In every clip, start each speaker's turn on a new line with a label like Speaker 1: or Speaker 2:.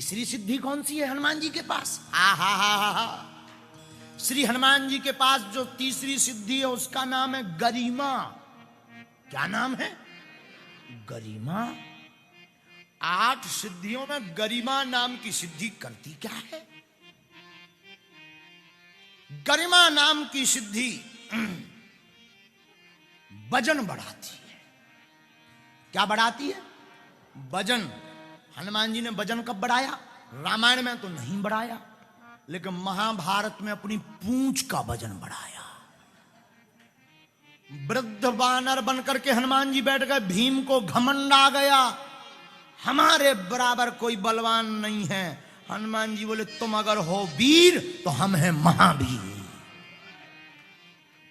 Speaker 1: तीसरी सिद्धि कौन सी है हनुमान जी के पास? हा हा हा हा हा। श्री हनुमान जी के पास जो तीसरी सिद्धि है उसका नाम है गरिमा। क्या नाम है? गरिमा। 8 सिद्धियों में गरिमा नाम की सिद्धि करती क्या है? गरिमा नाम की सिद्धि वजन बढ़ाती है। क्या बढ़ाती है? वजन। हनुमान जी ने वजन कब बढ़ाया? रामायण में तो नहीं बढ़ाया, लेकिन महाभारत में अपनी पूंछ का वजन बढ़ाया। वृद्ध वानर बनकर के हनुमान जी बैठ गए। भीम को घमंड आ गया, हमारे बराबर कोई बलवान नहीं है। हनुमान जी बोले तुम अगर हो वीर तो हम हैं महावीर।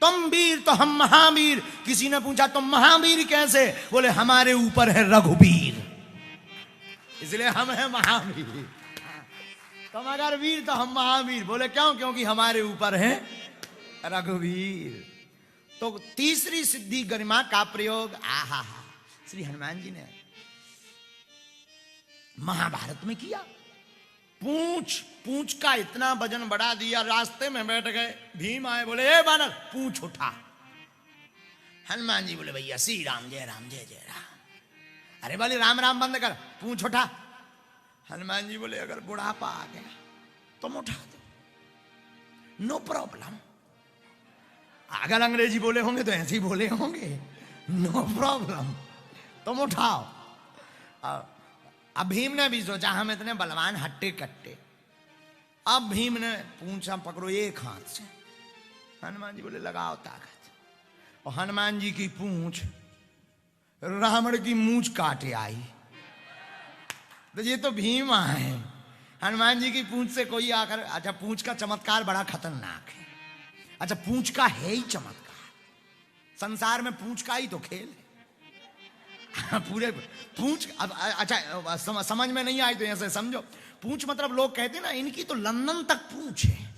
Speaker 1: तुम वीर तो हम महावीर। किसी ने पूछा तुम महावीर कैसे? बोले हमारे ऊपर है रघुवीर, इसलिए हम हैं महावीर। तुम अगर वीर तो हम महावीर। बोले क्यों? क्योंकि हमारे ऊपर है रघुवीर। तो तीसरी सिद्धि गरिमा का प्रयोग आहा श्री हनुमान जी ने महाभारत में किया। पूंछ का इतना वजन बढ़ा दिया, रास्ते में बैठ गए। भीम आए, बोले ए बानर पूंछ उठा। हनुमान जी बोले भैया श्री राम जय राम जय जय राम। अरे बोले राम राम बंद कर, पूंछ उठा। हनुमान जी बोले अगर बुढ़ापा आ गया तुम उठा दो, नो प्रॉब्लम। अगर अंग्रेजी बोले होंगे तो ऐसे ही बोले होंगे, नो प्रॉब्लम, तुम उठाओ। अब भीम ने भी सोचा हम इतने बलवान हट्टे कट्टे। अब भीम ने पूंछा पकड़ो एक हाथ से। हनुमान जी बोले लगाओ ताकत। और हनुमान जी की पूंछ रावण की मूंछ काटे आई। तो ये तो भीम आए। हनुमान जी की पूंछ से कोई आकर, अच्छा पूंछ का चमत्कार बड़ा खतरनाक है। अच्छा पूंछ का है ही चमत्कार, संसार में पूंछ का ही तो खेल है। पूरे पूंछ। अब अच्छा समझ में नहीं आई तो ऐसे समझो। पूंछ मतलब लोग कहते हैं ना इनकी तो लंदन तक पूंछ है,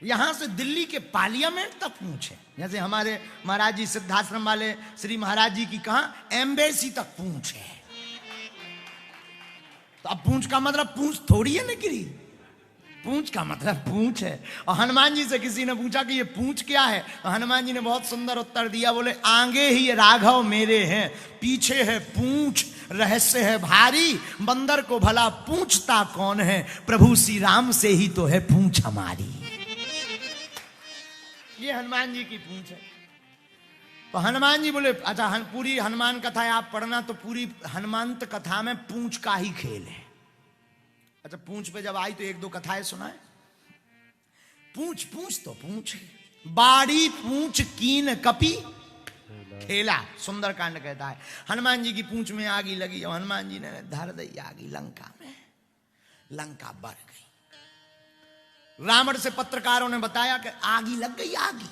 Speaker 1: यहां से दिल्ली के पार्लियामेंट तक पूंछ है। जैसे हमारे महाराज जी सिद्धाश्रम वाले श्री महाराज जी की कहां एम्बेसी तक पूंछ है। तो अब पूंछ का मतलब पूंछ थोड़ी है निकली, पूंछ का मतलब पूंछ है। और हनुमान जी से किसी ने पूछा कि ये पूंछ क्या है, तो हनुमान जी ने बहुत सुंदर उत्तर दिया। बोले आगे ही राघव मेरे हैं, पीछे है पूंछ, रहस्य है भारी। बंदर को भला पूछता कौन है, प्रभु श्री राम से ही तो है पूंछ हमारी। ये हनुमान जी की पूंछ है। तो हनुमान जी बोले अच्छा पूरी हनुमान कथा आप पढ़ना, तो पूरी हनुमंत कथा में पूंछ का ही खेल है। अच्छा पूंछ पे जब आई तो 1-2 कथाएं सुनाए। पूंछ पूंछ तो पूंछ है, बाड़ी पूंछ कीन कपी खेला, सुंदरकांड कहता है। हनुमान जी की पूंछ में आगी लगी और हनुमान जी ने धर दी आगी लंका में। लंका बढ़ गई। रावण से पत्रकारों ने बताया कि आगी लग गई आगी।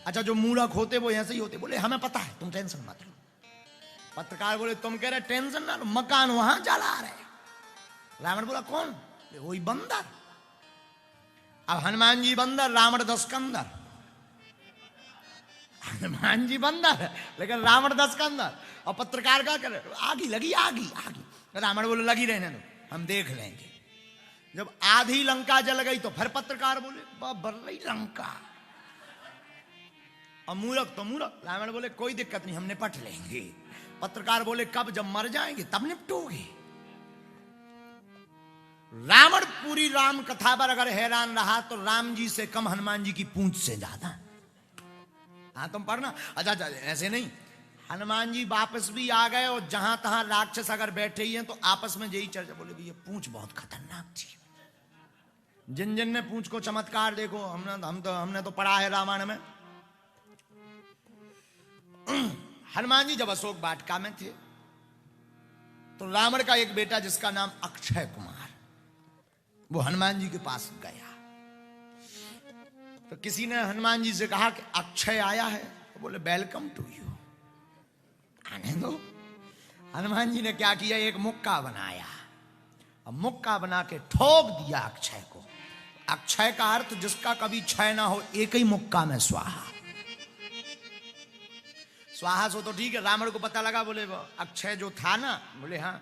Speaker 1: अच्छा जो मूर्ख होते वो ऐसे ही होते, बोले हमें पता है तुम टेंशन मत लो। पत्रकार बोले तुम कह रहे टेंशन ना लो, मकान वहां जला रहे। रावण बोला कौन? वही बंदर। अब हनुमान जी बंदर, रावण 10 कंदर। हनुमान जी बंदर लेकिन रावण 10 कंदर। और पत्रकार क्या करे, आगी लगी आगी आगी। रावण बोले लगी रहने दो, हम देख लेंगे। जब आधी लंका जल गई तो फिर पत्रकार बोले बर रही लंका। और मूर्ख तो मूर्ख। रावण बोले कोई दिक्कत नहीं, हम निपट लेंगे। पत्रकार बोले कब? जब मर जाएंगे तब निपटोगे। रावण पूरी राम कथा पर अगर हैरान रहा तो राम जी से कम हनुमान जी की पूंछ से ज्यादा। हाँ तुम पढ़ना। अच्छा ऐसे नहीं, हनुमान जी वापस भी आ गए और जहां तहां राक्षस अगर बैठे ही हैं तो आपस में यही चर्चा। बोले भी ये पूंछ बहुत खतरनाक थी। जिन जिन ने पूंछ को चमत्कार देखो, हमने तो पढ़ा है रामायण में। हनुमान जी जब अशोक वाटिका में थे तो रावण का एक बेटा जिसका नाम अक्षय कुमार, वो हनुमान जी के पास गया। तो किसी ने हनुमान जी से कहा कि अक्षय आया है, तो बोले वेलकम टू यू, आने दो। हनुमान जी ने क्या किया, एक मुक्का बनाया और मुक्का बना के ठोक दिया अक्षय को। अक्षय का अर्थ जिसका कभी क्षय ना हो, एक ही मुक्का में स्वाहा। स्वाहा सो तो ठीक है, रावण को पता लगा, बोले वो अक्षय जो था ना, बोले हाँ।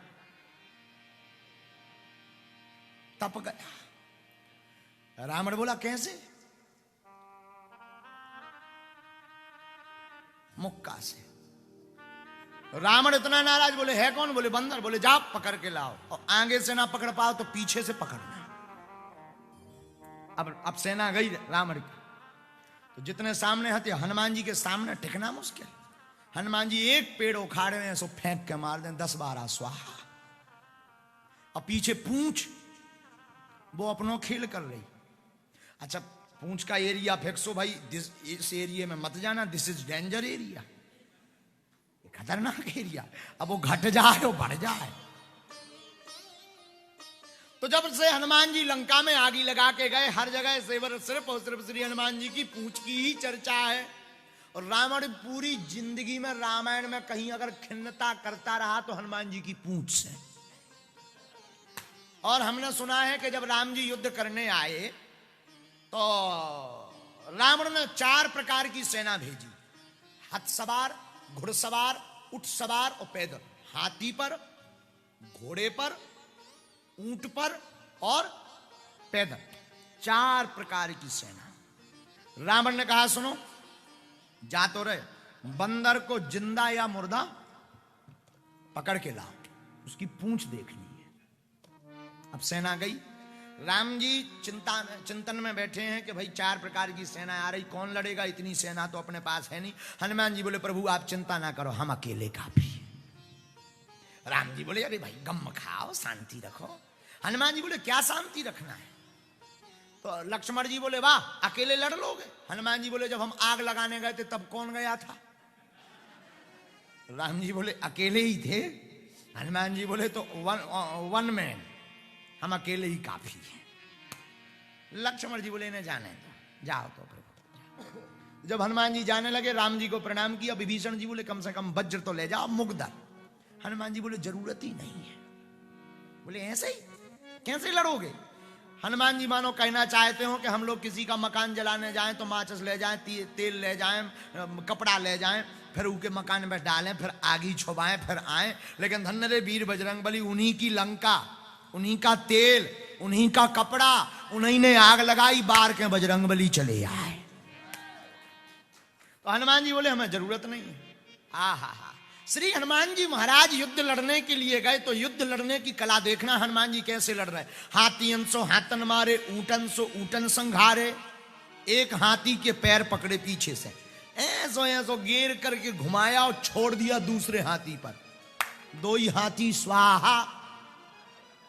Speaker 1: तप गया। रावण बोला कैसे? मुक्का से। रावण इतना नाराज, बोले है कौन? बोले बंदर। बोले जा पकड़ के लाओ, और आगे से ना पकड़ पाओ तो पीछे से पकड़ना। अब सेना गई रावण की, तो जितने सामने हथे, हनुमान जी के सामने टिकना मुश्किल। हनुमान जी एक पेड़ उखाड़े हैं, सो फेंक के मार दें 10-12 स्वाहा। और पीछे पूंछ, वो अपनों खेल कर रही। अच्छा, पूंछ का एरिया फेंकसो भाई, इस एरिया में मत जाना, दिस इज डेंजर एरिया, खतरनाक एरिया। अब वो घट जाए वो बढ़ जाए। तो जब से हनुमान जी लंका में आगी लगा के गए, हर जगह सिर्फ और सिर्फ श्री हनुमान जी की पूंछ की ही चर्चा है। और रावण पूरी जिंदगी में रामायण में कहीं अगर खिन्नता करता रहा तो हनुमान जी की पूंछ से। और हमने सुना है कि जब राम जी युद्ध करने आए तो रावण ने 4 प्रकार की सेना भेजी। हाथ सवार, घुड़सवार, ऊंट सवार और पैदल। हाथी पर, घोड़े पर, ऊंट पर और पैदल, 4 प्रकार की सेना। रावण ने कहा सुनो, जा तो रहे, बंदर को जिंदा या मुर्दा पकड़ के लाओ, उसकी पूंछ देखनी है। अब सेना गई। राम जी चिंतन में बैठे हैं कि भाई 4 प्रकार की सेना आ रही, कौन लड़ेगा, इतनी सेना तो अपने पास है नहीं। हनुमान जी बोले प्रभु आप चिंता ना करो, हम अकेले काफी। राम जी बोले अरे भाई गम खाओ, शांति रखो। हनुमान जी बोले क्या शांति रखना है? तो लक्ष्मण जी बोले वाह अकेले लड़ लोगे? हनुमान जी बोले जब हम आग लगाने गए थे तब कौन गया था? राम जी बोले अकेले ही थे। हनुमान जी बोले तो वन मैन, हम अकेले ही काफी हैं। लक्ष्मण जी बोले इन्हें जाने दो, जाओ तो प्रभु। जब हनुमान जी जाने लगे, राम जी को प्रणाम किया। विभीषण जी बोले कम से कम वज्र तो ले जाओ, मुग्धर। हनुमान जी बोले जरूरत ही नहीं है। बोले ऐसे ही कैसे लड़ोगे? हनुमान जी मानो कहना चाहते हो कि हम लोग किसी का मकान जलाने जाएं तो माचिस ले जाएं, तेल ले जाएं, कपड़ा ले जाएं, फिर उनके मकान में डालें, फिर आगी छुपाएं, फिर आए। लेकिन धन्य रे वीर बजरंगबली, उन्हीं की लंका, उन्हीं का तेल, उन्हीं का कपड़ा, उन्हीं ने आग लगाई, बार के बजरंगबली चले आए। तो हनुमान जी बोले हमें जरूरत नहीं है। हा श्री हनुमान जी महाराज युद्ध लड़ने के लिए गए तो युद्ध लड़ने की कला देखना हनुमान जी कैसे लड़ रहे। हाथी सो हाथन मारे, ऊटन सो ऊटन संघारे। एक हाथी के पैर पकड़े पीछे से, ऐसो ऐसो गेर करके घुमाया और छोड़ दिया दूसरे हाथी पर। 2 ही हाथी स्वाहा।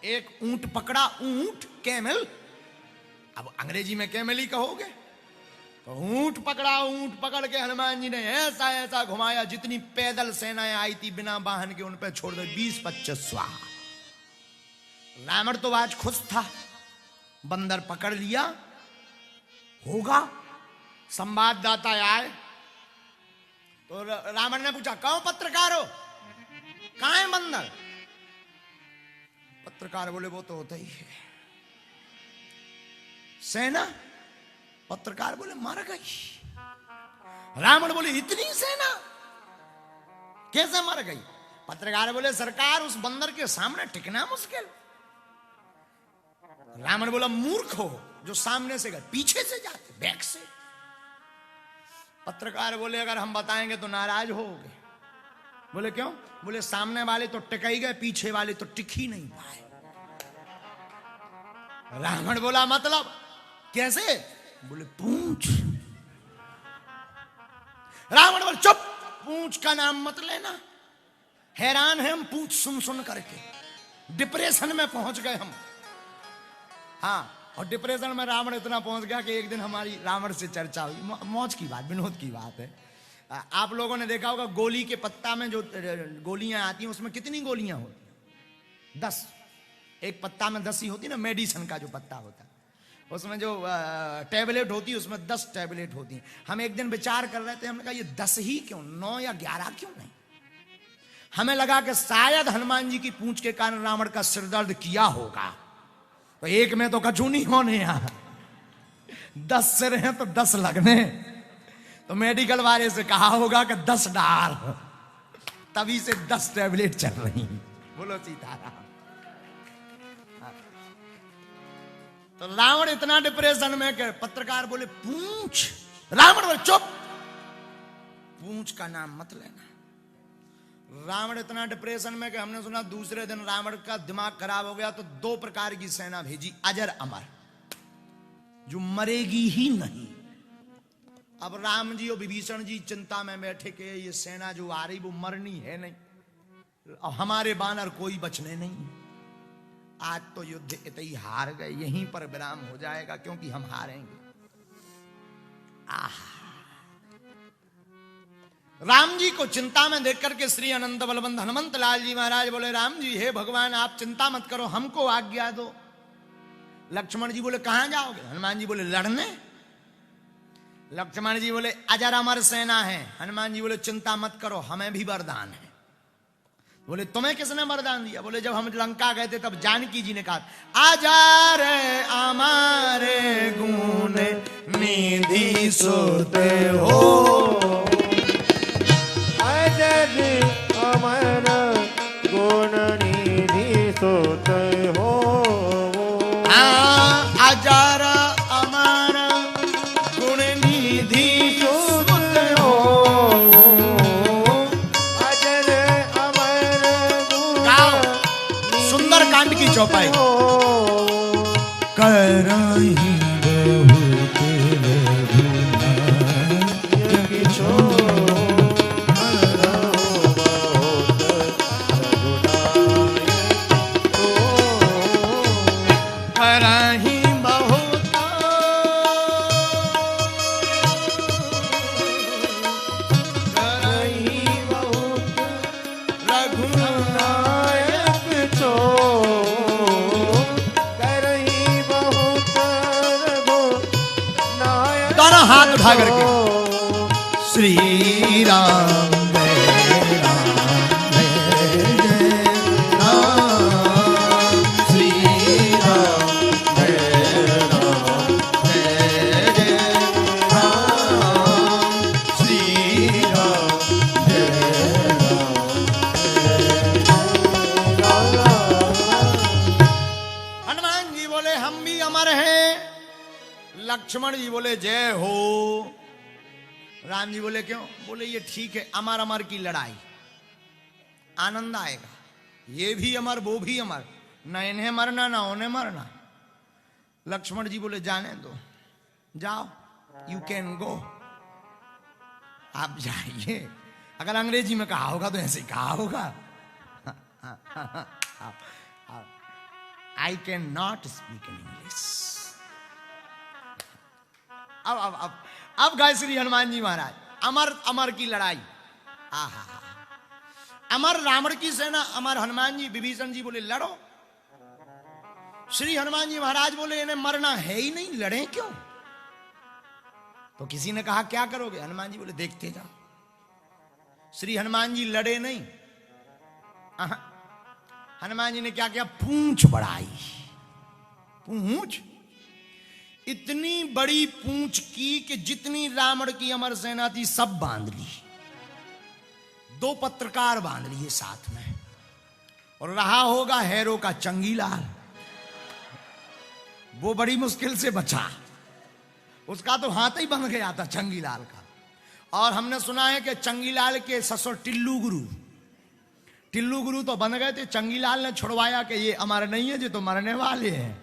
Speaker 1: एक ऊंट पकड़ा, ऊंट कैमल, अब अंग्रेजी में कैमल ही कहोगे। तो ऊंट पकड़ा, ऊंट पकड़ के हनुमान जी ने ऐसा ऐसा घुमाया, जितनी पैदल सेनाएं आई थी बिना वाहन के उन पे छोड़ दे। 20-25 स्वाहा। रावण तो आज खुश था, बंदर पकड़ लिया होगा। संवाददाता आए तो रावण ने पूछा कौन पत्रकार हो, कहां है बंदर? पत्रकार बोले वो तो होता ही है। सेना? पत्रकार बोले मर गई। रावण बोले इतनी सेना कैसे मर गई? पत्रकार बोले सरकार उस बंदर के सामने टिकना मुश्किल। रावण बोला मूर्ख हो जो सामने से गए, पीछे से जाते, बैक से। पत्रकार बोले अगर हम बताएंगे तो नाराज होगे। बोले क्यों? बोले सामने वाले तो टिक ही गए, पीछे वाले तो टिक ही नहीं पाए। रावण बोला मतलब कैसे? बोले पूंछ। रावण बोले चुप, पूंछ का नाम मत लेना। हैरान है हम पूंछ सुन सुन करके, डिप्रेशन में पहुंच गए हम। हाँ, और डिप्रेशन में रावण इतना पहुंच गया कि एक दिन हमारी रावण से चर्चा हुई। मौज की बात, विनोद की बात है। आप लोगों ने देखा होगा गोली के पत्ता में जो गोलियां आती हैं उसमें कितनी गोलियां होती हैं? 10। एक पत्ता में 10 ही होती ना, मेडिसिन का जो पत्ता होता है उसमें जो टैबलेट होती है उसमें 10 टैबलेट होती हैं। हम एक दिन विचार कर रहे थे, हमने कहा ये 10 ही क्यों, 9 या 11 क्यों नहीं? हमें लगा कि शायद हनुमान जी की पूंछ के कारण रावण का सिर दर्द किया होगा, तो एक में तो कछु नहीं होने। यहाँ 10 सिर हैं तो 10 लगने। तो मेडिकल वाले से कहा होगा कि 10 डाल, तभी से 10 टैबलेट चल रही। बोलो सीताराम। तो रावण इतना डिप्रेशन में कि पत्रकार बोले पूंछ, रावण बोले चुप, पूंछ का नाम मत लेना। रावण इतना डिप्रेशन में कि हमने सुना दूसरे दिन रावण का दिमाग खराब हो गया तो 2 प्रकार की सेना भेजी, अजर अमर, जो मरेगी ही नहीं। अब राम जी और विभीषण जी चिंता में बैठे कि ये सेना जो आ रही वो मरनी है नहीं, अब हमारे बानर कोई बचने नहीं, आज तो युद्ध इतने ही हार गए, यहीं पर विराम हो जाएगा क्योंकि हम हारेंगे। राम जी को चिंता में देख करके श्री अनंत बलवंत हनुमंत लाल जी महाराज बोले राम जी हे भगवान आप चिंता मत करो, हमको आज्ञा दो। लक्ष्मण जी बोले कहां जाओगे? हनुमान जी बोले लड़ने। लक्ष्मण जी बोले अजर अमर सेना है। हनुमान जी बोले चिंता मत करो हमें भी वरदान है। बोले तुम्हें किसने वरदान दिया? बोले जब हम लंका गए थे तब जानकी जी ने कहा अजर अमर गुण निधि सुते हो,
Speaker 2: अजर अमर गुण निधि सुते हो,
Speaker 1: अजर अमर गुण निधि सुते हो,
Speaker 2: अजर अमर गुण
Speaker 1: सुंदरकांड की चौपाई
Speaker 2: करहि बहुत
Speaker 1: करहि बहुत करहि बहुत रघुनायक
Speaker 2: चो करहि बहुत रघुनायक।
Speaker 1: दोनों हाथ उठा करके श्री राम जय राम जय जय राम, श्री राम जय राम जय जय राम, श्री राम जय राम। हनुमान जी बोले हम भी अमर हैं। लक्ष्मण जी बोले जय हो। राम जी बोले क्यों? बोले ये ठीक है, अमर अमर की लड़ाई, आनंद आएगा, ये भी अमर वो भी अमर, न इन्हें मरना ना उन्हें मरना। लक्ष्मण जी बोले जाने दो, जाओ, यू कैन गो, आप जाइए। अगर अंग्रेजी में कहा होगा तो ऐसे ही कहा होगा, I can not speak in English. अब गए श्री हनुमान जी महाराज, अमर अमर की लड़ाई, आहा, अमर रावण की सेना, अमर हनुमान जी विभीषण जी बोले लड़ो। श्री हनुमान जी महाराज बोले इन्हें मरना है ही नहीं, लड़े क्यों? तो किसी ने कहा क्या करोगे? हनुमान जी बोले देखते जाओ। श्री हनुमान जी लड़े नहीं, हनुमान जी ने क्या किया? पूंछ बढ़ाई, पूंछ इतनी बड़ी पूंछ की कि जितनी रावण की अमर सेना थी सब बांध ली, 2 पत्रकार बांध लिए साथ में, और रहा होगा हैरो का चंगीलाल, वो बड़ी मुश्किल से बचा, उसका तो हाथ ही बंध गया था चंगीलाल का। और हमने सुना है कि चंगीलाल के ससुर टिल्लू गुरु तो बन गए थे, चंगीलाल ने छुड़वाया कि ये अमर नहीं है, ये तो मरने वाले हैं,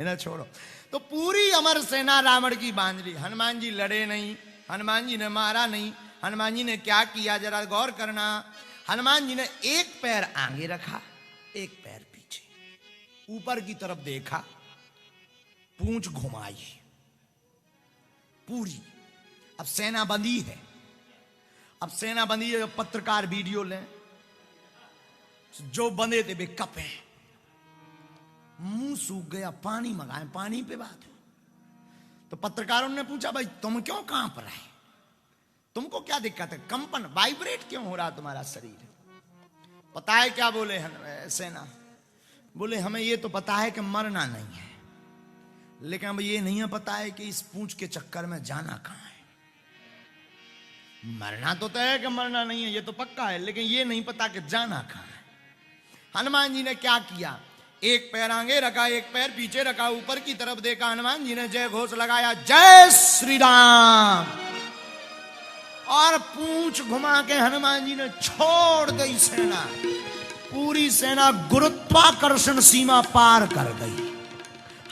Speaker 1: इन्हें छोड़ो। तो पूरी अमर सेना रावण की बांध ली। हनुमान जी लड़े नहीं, हनुमान जी ने मारा नहीं। हनुमान जी ने क्या किया जरा गौर करना। हनुमान जी ने एक पैर आगे रखा, एक पैर पीछे, ऊपर की तरफ देखा, पूंछ घुमाई पूरी। अब सेना बंदी है, अब सेना बंदी है, पत्रकार वीडियो लें, जो बंधे थे वे कपे, मुंह सूख गया, पानी मंगाए, पानी पे बात हो। तो पत्रकारों ने पूछा भाई तुम क्यों कांप रहे, तुमको क्या दिक्कत है, कंपन वाइब्रेट क्यों हो रहा तुम्हारा शरीर? पता है क्या बोले सेना? बोले हमें ये तो पता है कि मरना नहीं है, लेकिन अब ये नहीं पता है कि इस पूंछ के चक्कर में जाना कहां है। मरना तो तय है कि मरना नहीं है, ये तो पक्का है, लेकिन ये नहीं पता कि जाना कहां है। हनुमान जी ने क्या किया? एक पैर आगे रखा, एक पैर पीछे रखा, ऊपर की तरफ देखा। हनुमान जी ने जय घोष लगाया, जय श्री राम, और पूंछ घुमा के हनुमान जी ने छोड़ दी सेना। पूरी सेना गुरुत्वाकर्षण सीमा पार कर गई।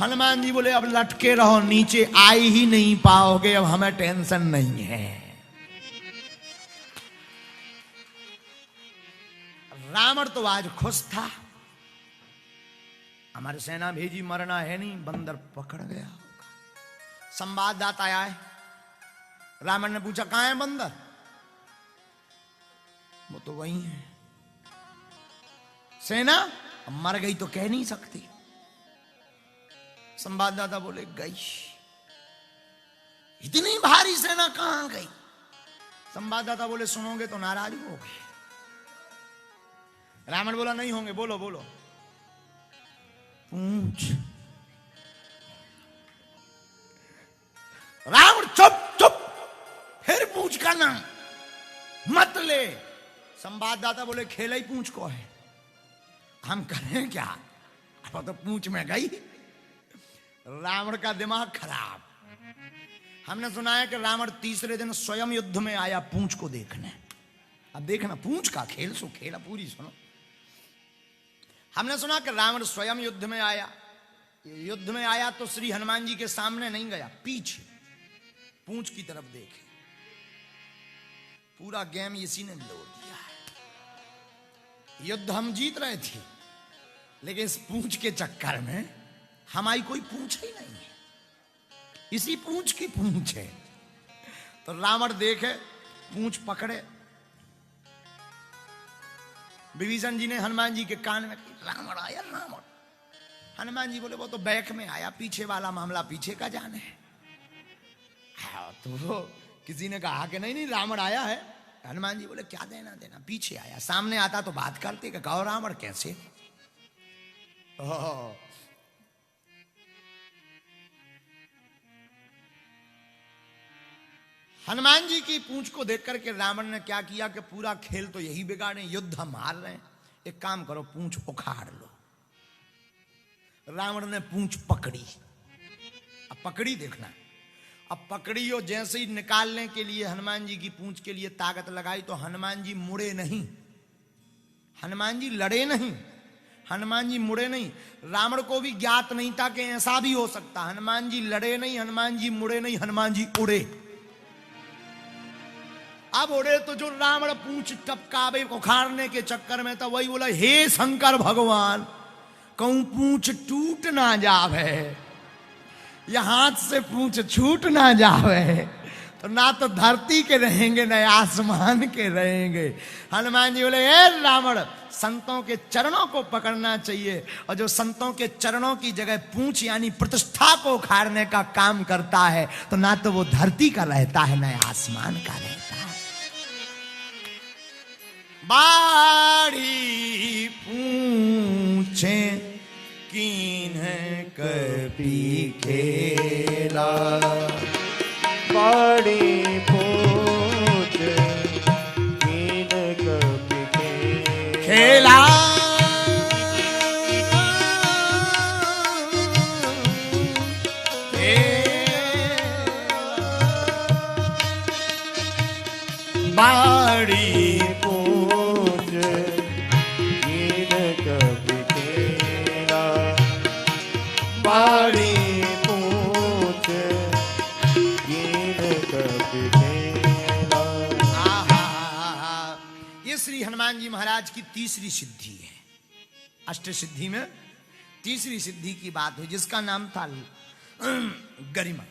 Speaker 1: हनुमान जी बोले, अब लटके रहो, नीचे आ ही नहीं पाओगे, अब हमें टेंशन नहीं है। रावण तो आज खुश था, हमारी सेना भेजी, मरना है नहीं, बंदर पकड़ गया होगा। संवाददाता आया है, रावण ने पूछा, कहां है बंदर? वो तो वही है। सेना मर गई तो कह नहीं सकती। संवाददाता बोले, गई। इतनी भारी सेना कहां गई? संवाददाता बोले, सुनोगे तो नाराज होगे। रावण बोला, नहीं होंगे, बोलो बोलो। पूंछ। रावण चुप चुप, फिर पूंछ का नाम मत ले। संवाददाता बोले, खेला ही पूंछ को है, हम करें क्या? अब तो पूंछ में गई। रावण का दिमाग खराब। हमने सुना है कि रावण तीसरे दिन स्वयं युद्ध में आया पूंछ को देखने। अब देखना, पूंछ का खेल सो खेला, पूरी सुनो। हमने सुना कि रावण स्वयं युद्ध में आया। युद्ध में आया तो श्री हनुमान जी के सामने नहीं गया, पीछे पूंछ की तरफ देखे। पूरा गेम इसी ने लौट दिया है। युद्ध हम जीत रहे थे, लेकिन इस पूंछ के चक्कर में हमारी कोई पूंछ ही नहीं है, इसी पूंछ की पूंछ है। तो रावण देखे, पूंछ पकड़े। विभीषण जी ने हनुमान जी के कान में, रावण आया रावण। हनुमान जी बोले, वो तो बैक में आया, पीछे वाला मामला पीछे का जाने है। तो किसी ने कहा कि नहीं नहीं रावण आया है। हनुमान जी बोले, क्या देना देना, पीछे आया, सामने आता तो बात करते कि कहो रावण कैसे। हनुमान जी की पूंछ को देख करके रावण ने क्या किया कि पूरा खेल तो यही बिगाड़े, युद्ध हम हार रहे हैं, एक काम करो, पूंछ उखाड़ लो। रावण ने पूंछ पकड़ी। अब पकड़ी, देखना, अब पकड़ी और जैसे ही निकालने के लिए हनुमान जी की पूंछ के लिए ताकत लगाई तो हनुमान जी मुड़े नहीं, हनुमान जी लड़े नहीं, हनुमान जी मुड़े नहीं। रावण को भी ज्ञात नहीं था कि ऐसा भी हो सकता। हनुमान जी लड़े नहीं, हनुमान जी मुड़े नहीं, हनुमान जी उड़े। अब उड़े तो जो रावण पूंछ टपकावे उखाड़ने के चक्कर में था, वही बोला, हे शंकर भगवान, कहूं पूंछ टूट ना जावे, या हाथ से पूंछ छूट ना जावे, तो ना तो धरती के रहेंगे ना आसमान के रहेंगे। हनुमान जी बोले, हे रावण, संतों के चरणों को पकड़ना चाहिए, और जो संतों के चरणों की जगह पूंछ यानी प्रतिष्ठा को उखाड़ने का काम करता है, तो ना तो वो धरती का रहता है ना आसमान का रहता है। बाड़ी पूछे कीन कभी खेला,
Speaker 2: बाड़ी पूछ कीन कभी
Speaker 1: खेला। बाड़ी हनुमान जी महाराज की तीसरी सिद्धि है। अष्ट सिद्धि में तीसरी सिद्धि की बात हुई, जिसका नाम था गरिमा।